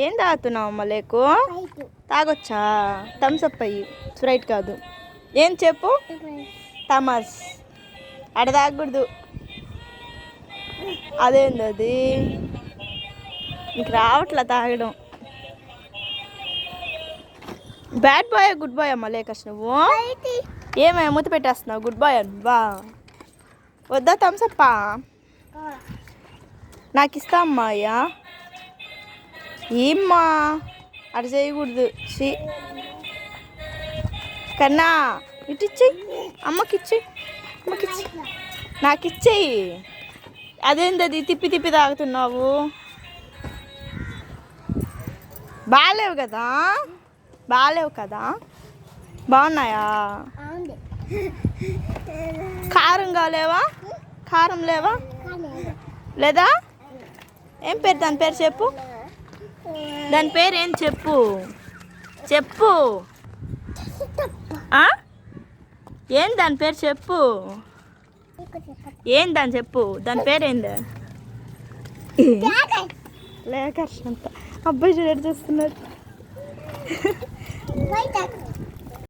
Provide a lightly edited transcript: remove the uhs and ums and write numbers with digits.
ఏం తాగుతున్నావు అమ్మ లేకు? తాగొచ్చా? థమ్స్అప్ అయ్యి, స్ప్రైట్ కాదు. ఏం చెప్పు? థమస్. అడ తాగకూడదు. అదేంది అది? నీకు రావట్లా తాగడం. బ్యాడ్ బాయ్ గుడ్ బాయ్ అమ్మ లేకస్ నువ్వు? ఏమయ్యా మూత పెట్టేస్తున్నావు? గుడ్ బాయ్ అవ్వా? వద్దా థమ్స్అప్పా? నాకు ఇస్తా అమ్మా అయ్యా. ఏమ్మా అటు చేయకూడదు. కన్నా ఇటు ఇచ్చేయి, అమ్మకిచ్చేయి, నాకు ఇచ్చేయి. అదేంది అది తిప్పి తిప్పి తాగుతున్నావు? బాగాలేవు కదా? బాగాలేవు కదా? బాగున్నాయా? కారం కాలేవా? కారం లేవా? లేదా? ఏం పేరు దాని పేరు చెప్పు. దాని పేరు ఏం చెప్పు, చెప్పు. ఏం దాని పేరు చెప్పు. ఏం దాని చెప్పు, దాని పేరు ఏంది? లేకర్షంత అబ్బాయి చూడ చూస్తున్నాడు.